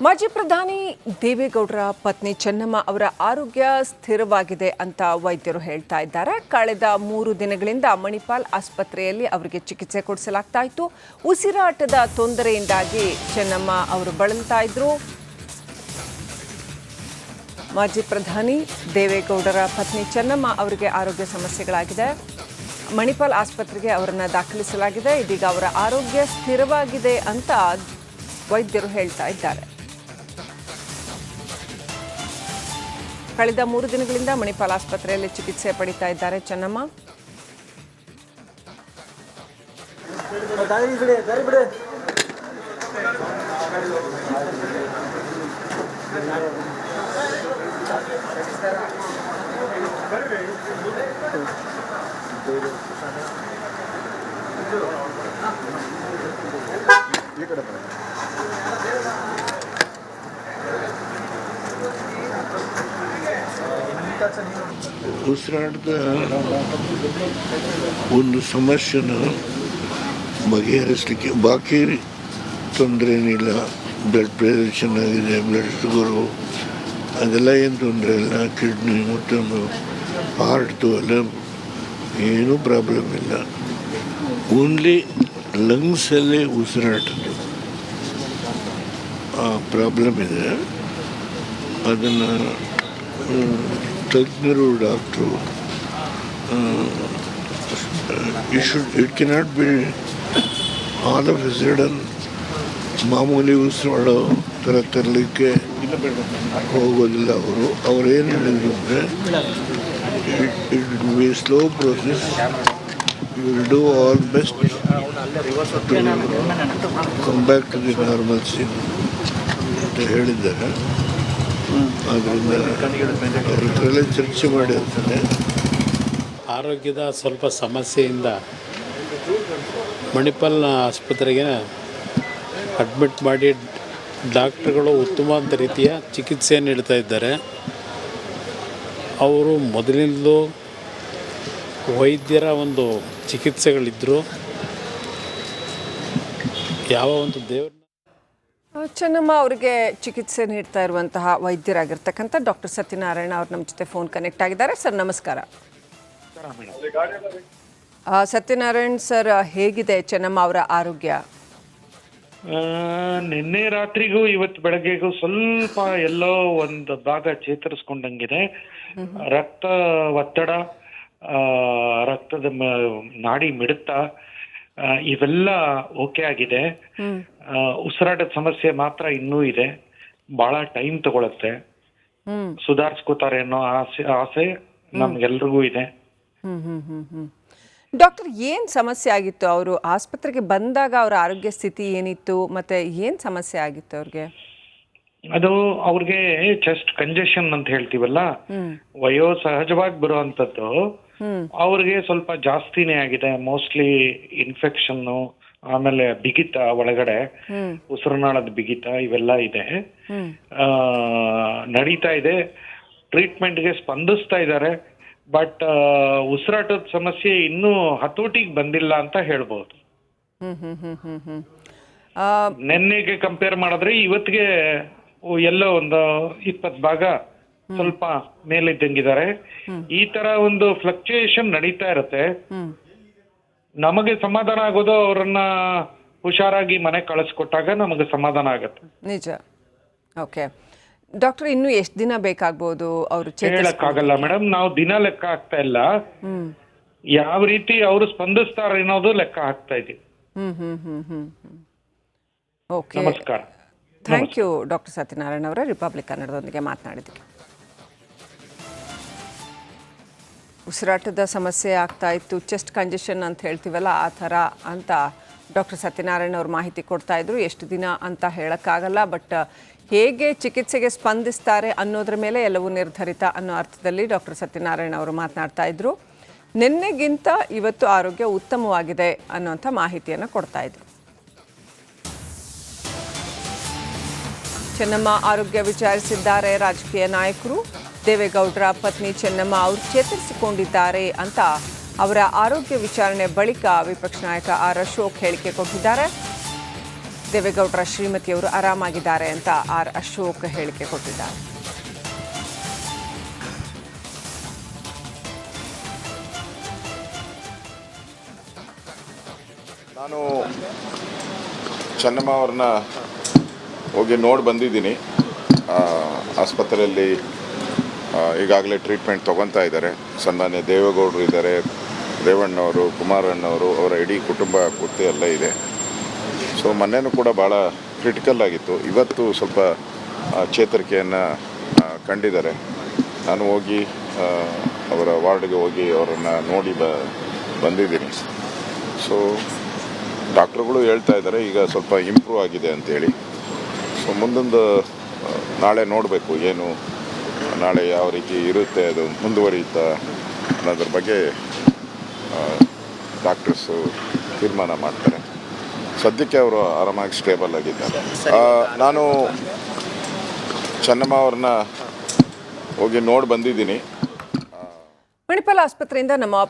ಮಾಜಿ ಪ್ರಧಾನಿ ದೇವೇಗೌಡರ ಪತ್ನಿ ಚೆನ್ನಮ್ಮ ಅವರ ಆರೋಗ್ಯ ಸ್ಥಿರವಾಗಿದೆ ಅಂತ ವೈದ್ಯರು ಹೇಳ್ತಾ ಇದ್ದಾರೆ. ಕಳೆದ 3 ದಿನಗಳಿಂದ ಮಣಿಪಾಲ್ ಆಸ್ಪತ್ರೆಯಲ್ಲಿ ಅವರಿಗೆ ಚಿಕಿತ್ಸೆ ಕೊಡಿಸಲಾಗ್ತಾ ಇತ್ತು. ಉಸಿರಾಟದ ತೊಂದರೆಯಿಂದಾಗಿ ಚೆನ್ನಮ್ಮ ಅವರು ಬಳಲ್ತಾ ಇದ್ರು. ಮಾಜಿ ಪ್ರಧಾನಿ ದೇವೇಗೌಡರ ಪತ್ನಿ ಚೆನ್ನಮ್ಮ ಅವರಿಗೆ ಆರೋಗ್ಯ ಸಮಸ್ಯೆಗಳಾಗಿದೆ. ಮಣಿಪಾಲ್ ಆಸ್ಪತ್ರೆಗೆ ಅವರನ್ನು ದಾಖಲಿಸಲಾಗಿದೆ. ಇದೀಗ ಅವರ ಆರೋಗ್ಯ ಸ್ಥಿರವಾಗಿದೆ ಅಂತ ವೈದ್ಯರು ಹೇಳ್ತಾ ಇದ್ದಾರೆ. ಕಳೆದ 3 ದಿನಗಳಿಂದ ಮಣಿಪಾಲ್ ಆಸ್ಪತ್ರೆಯಲ್ಲಿ ಚಿಕಿತ್ಸೆ ಪಡಿತಾ ಇದ್ದಾರೆ ಚೆನ್ನಮ್ಮ. ಉಸಿರಾಟದ ಒಂದು ಸಮಸ್ಯೆನ ಬಗೆಹರಿಸಲಿಕ್ಕೆ ಬಾಕಿ ತೊಂದರೆ ಏನಿಲ್ಲ. ಬ್ಲಡ್ ಪ್ರೆಷರ್ ಚೆನ್ನಾಗಿದೆ, ಬ್ಲಡ್ ಶುಗರು ಅದೆಲ್ಲ ಏನು ತೊಂದರೆ ಇಲ್ಲ. ಕಿಡ್ನಿ ಮತ್ತೊಂದು ಹಾರ್ಟ್ದು ಎಲ್ಲ ಏನೂ ಪ್ರಾಬ್ಲಮ್ ಇಲ್ಲ. ಓನ್ಲಿ ಲಂಗ್ಸಲ್ಲೇ ಉಸಿರಾಟದ್ದು ಆ ಪ್ರಾಬ್ಲಮ್ ಇದೆ. ಅದನ್ನು ತಜ್ಞರು ಡಾಕ್ಟ್ರು it cannot be all of a sudden ಮಾಮೂಲಿ ಉಸಿರಾಡೋ ಥರ ತರಲಿಕ್ಕೆ ಹೋಗೋದಿಲ್ಲ. ಅವರು ಏನು ಹೇಳಿದ್ರು ಅಂದರೆ it will be slow process, you will do all best to come back to the normalcy ಅಂತ ಹೇಳಿದ್ದಾರೆ. ಆದ್ದರಿಂದ ಅವ್ರ ಹತ್ರಲ್ಲೇ ಚರ್ಚೆ ಮಾಡಿರ್ತಾರೆ. ಆರೋಗ್ಯದ ಸ್ವಲ್ಪ ಸಮಸ್ಯೆಯಿಂದ ಮಣಿಪಾಲ್ ಆಸ್ಪತ್ರೆಗೆ ಅಡ್ಮಿಟ್ ಮಾಡಿ ಡಾಕ್ಟ್ರುಗಳು ಉತ್ತಮವಾದ ರೀತಿಯ ಚಿಕಿತ್ಸೆ ನೀಡ್ತಾ ಇದ್ದಾರೆ. ಅವರು ಮೊದಲಿಂದಲೂ ವೈದ್ಯರ ಒಂದು ಚಿಕಿತ್ಸೆಗಳಿದ್ದರು. ಯಾವ ಒಂದು ದೇವ್ರ ಚೆನ್ನಮ್ಮ ಅವರಿಗೆ ಚಿಕಿತ್ಸೆ ನೀಡ್ತಾ ಇರುವಂತಹ ವೈದ್ಯರಾಗಿರ್ತಕ್ಕಂಥ ಡಾಕ್ಟರ್ ಸತ್ಯನಾರಾಯಣ ಅವರು ನಮ್ಮ ಜೊತೆ ಫೋನ್ ಕನೆಕ್ಟ್ ಆಗಿದ್ದಾರೆ. ಸರ್ ನಮಸ್ಕಾರ. ಸತ್ಯನಾರಾಯಣ್ ಸರ್, ಹೇಗಿದೆ ಚೆನ್ನಮ್ಮ ಅವರ ಆರೋಗ್ಯ? ನಿನ್ನೆ ರಾತ್ರಿಗೂ ಇವತ್ತು ಬೆಳಗ್ಗೆಗೂ ಸ್ವಲ್ಪ ಎಲ್ಲೋ ಒಂದು ಭಾಗ ಚೇತರಿಸ್ಕೊಂಡಂಗಿದೆ. ರಕ್ತ ಒತ್ತಡ, ರಕ್ತದ ನಾಡಿ ಮಿಡಿತ ಇವೆಲ್ಲ ಓಕೆ ಆಗಿದೆ. ಉಸಿರಾಟದ ಸಮಸ್ಯೆ ಮಾತ್ರ ಇನ್ನೂ ಇದೆ. ಬಹಳ ಟೈಮ್ ತಗೊಳತ್ತೆ. ಸುಧಾರಿಸ್ಕೋತಾರೆ ಅನ್ನೋ ಆಸೆ ನಮ್ಗೆಲ್ರಿಗೂ ಇದೆ. ಡಾಕ್ಟರ್, ಏನ್ ಸಮಸ್ಯೆ ಆಗಿತ್ತು? ಅವರು ಆಸ್ಪತ್ರೆಗೆ ಬಂದಾಗ ಅವರ ಆರೋಗ್ಯ ಸ್ಥಿತಿ ಏನಿತ್ತು, ಮತ್ತೆ ಏನ್ ಸಮಸ್ಯೆ ಆಗಿತ್ತು ಅವ್ರಿಗೆ? ಅದು ಅವ್ರಿಗೆ ಚೆಸ್ಟ್ ಕಂಜೆಷನ್ ಅಂತ ಹೇಳ್ತೀವಲ್ಲ, ವಯೋ ಸಹಜವಾಗಿ ಬರುವಂತದ್ದು. ಅವ್ರಿಗೆ ಸ್ವಲ್ಪ ಜಾಸ್ತಿನೇ ಆಗಿದೆ. ಮೋಸ್ಟ್ಲಿ ಇನ್ಫೆಕ್ಷನ್, ಆಮೇಲೆ ಬಿಗಿತ, ಒಳಗಡೆ ಉಸಿರುನಾಳದ ಬಿಗಿತ ಇವೆಲ್ಲ ಇದೆ. ನಡೀತಾ ಇದೆ. ಟ್ರೀಟ್ಮೆಂಟ್ಗೆ ಸ್ಪಂದಿಸ್ತಾ ಇದ್ದಾರೆ. ಬಟ್ ಉಸಿರಾಟದ ಸಮಸ್ಯೆ ಇನ್ನೂ ಹತೋಟಿಗೆ ಬಂದಿಲ್ಲ ಅಂತ ಹೇಳ್ಬೋದು. ನಿನ್ನೆಗೆ ಕಂಪೇರ್ ಮಾಡಿದ್ರೆ ಇವತ್ತಿಗೆ ಎಲ್ಲೋ ಒಂದು 20 ಭಾಗ ಸ್ವಲ್ಪ ಮೇಲಿದ್ದಂಗಿದ್ದಾರೆ. ಈ ತರ ಒಂದು ಫ್ಲಕ್ಚುಯೇಷನ್ ನಡೀತಾ ಇರುತ್ತೆ. ನಮಗೆ ಸಮಾಧಾನ ಆಗೋದು ಅವರನ್ನ ಹುಷಾರಾಗಿ ಮನೆ ಕಳಿಸ್ಕೊಟ್ಟಾಗ ನಮಗೆ ಸಮಾಧಾನ ಆಗುತ್ತೆ. ನಿಜ. ಓಕೆ ಡಾಕ್ಟರ್, ಇನ್ನು ಎಷ್ಟು ದಿನ ಬೇಕಾಗ್ಬೋದು ಅವರು? ಹೇಳಕ್ಕಾಗಲ್ಲ ಮೇಡಮ್. ನಾವು ದಿನ ಲೆಕ್ಕ ಹಾಕ್ತಾ ಇಲ್ಲ. ಯಾವ ರೀತಿ ಅವರು ಸ್ಪಂದಿಸ್ತಾರೆ ಅನ್ನೋದು ಲೆಕ್ಕ ಹಾಕ್ತಾ ಇದೀವಿ. ಓಕೆ, ನಮಸ್ಕಾರ. ಥ್ಯಾಂಕ್ ಯು ಡಾಕ್ಟರ್ ಸತ್ಯನಾರಾಯಣ ಅವರೇ, ರಿಪಬ್ಲಿಕ್ ಕನ್ನಡದೊಂದಿಗೆ ಮಾತನಾಡಿದ್ದಕ್ಕೆ. ಉಸಿರಾಟದ ಸಮಸ್ಯೆ ಆಗ್ತಾ ಇತ್ತು, ಚೆಸ್ಟ್ ಕಂಜೆಷನ್ ಅಂತ ಹೇಳ್ತೀವಲ್ಲ ಆ ಥರ ಅಂತ ಡಾಕ್ಟರ್ ಸತ್ಯನಾರಾಯಣ ಅವರು ಮಾಹಿತಿ ಕೊಡ್ತಾ ಇದ್ರು. ಎಷ್ಟು ದಿನ ಅಂತ ಹೇಳೋಕ್ಕಾಗಲ್ಲ, ಬಟ್ ಹೇಗೆ ಚಿಕಿತ್ಸೆಗೆ ಸ್ಪಂದಿಸ್ತಾರೆ ಅನ್ನೋದ್ರ ಮೇಲೆ ಎಲ್ಲವೂ ನಿರ್ಧರಿತ ಅನ್ನೋ ಅರ್ಥದಲ್ಲಿ ಡಾಕ್ಟರ್ ಸತ್ಯನಾರಾಯಣ ಅವರು ಮಾತನಾಡ್ತಾ ಇದ್ರು. ನಿನ್ನೆಗಿಂತ ಇವತ್ತು ಆರೋಗ್ಯ ಉತ್ತಮವಾಗಿದೆ ಅನ್ನೋಂಥ ಮಾಹಿತಿಯನ್ನು ಕೊಡ್ತಾ ಇದ್ರು. ಚೆನ್ನಮ್ಮ ಆರೋಗ್ಯ ವಿಚಾರಿಸಿದ್ದಾರೆ ರಾಜಕೀಯ ನಾಯಕರು. ದೇವೇಗೌಡರ ಪತ್ನಿ ಚೆನ್ನಮ್ಮ ಅವರು ಚೇತರಿಸಿಕೊಂಡಿದ್ದಾರೆ ಅಂತ ಅವರ ಆರೋಗ್ಯ ವಿಚಾರಣೆ ಬಳಿಕ ವಿಪಕ್ಷ ನಾಯಕ ಆರ್ ಅಶೋಕ್ ಹೇಳಿಕೆ ಕೊಟ್ಟಿದ್ದಾರೆ. ದೇವೇಗೌಡರ ಶ್ರೀಮತಿಯವರು ಆರಾಮಾಗಿದ್ದಾರೆ ಅಂತ ಆರ್ ಅಶೋಕ್ ಹೇಳಿಕೆ ಕೊಟ್ಟಿದ್ದಾರೆ. ನಾನು ಚೆನ್ನಮ್ಮ ಅವ್ರನ್ನ ಹೋಗಿ ನೋಡಿ ಬಂದಿದ್ದೀನಿ. ಆಸ್ಪತ್ರೆಯಲ್ಲಿ ಈಗಾಗಲೇ ಟ್ರೀಟ್ಮೆಂಟ್ ತೊಗೊತಾ ಇದ್ದಾರೆ. ಸನ್ಮಾನ್ಯ ದೇವೇಗೌಡರು ಇದ್ದಾರೆ, ರೇವಣ್ಣವರು, ಕುಮಾರಣ್ಣವರು, ಅವರ ಇಡೀ ಕುಟುಂಬ ಪೂರ್ತಿ ಎಲ್ಲ ಇದೆ. ಸೊ ಮೊನ್ನೆನೂ ಕೂಡ ಭಾಳ ಕ್ರಿಟಿಕಲ್ ಆಗಿತ್ತು. ಇವತ್ತು ಸ್ವಲ್ಪ ಚೇತರಿಕೆಯನ್ನು ಕಂಡಿದ್ದಾರೆ. ನಾನು ಹೋಗಿ ಅವರ ವಾರ್ಡ್ಗೆ ಹೋಗಿ ಅವರನ್ನು ನೋಡಿ ಬಂದಿದ್ದೀನಿ. ಸೊ ಡಾಕ್ಟ್ರುಗಳು ಹೇಳ್ತಾ ಇದ್ದಾರೆ ಈಗ ಸ್ವಲ್ಪ ಇಂಪ್ರೂವ್ ಆಗಿದೆ ಅಂತೇಳಿ. ಸೊ ಮುಂದೊಂದು ನಾಳೆ ನೋಡಬೇಕು ಏನು ನಾಳೆ ಯಾವ ರೀತಿ ಇರುತ್ತೆ, ಅದು ಮುಂದುವರಿಯುತ್ತಾ ಅನ್ನೋದ್ರ ಬಗ್ಗೆ ಡಾಕ್ಟರ್ಸು ತೀರ್ಮಾನ ಮಾಡ್ತಾರೆ. ಸದ್ಯಕ್ಕೆ ಅವರು ಆರಾಮಾಗಿ ಸ್ಟೇಬಲ್ ಆಗಿದ್ದಾರೆ. ನಾನು ಚೆನ್ನಮ್ಮ ಅವ್ರನ್ನ ಹೋಗಿ ನೋಡಿ ಬಂದಿದ್ದೀನಿ. ಮಣಿಪಾಲ್ ಆಸ್ಪತ್ರೆಯಿಂದ ನಮ್ಮ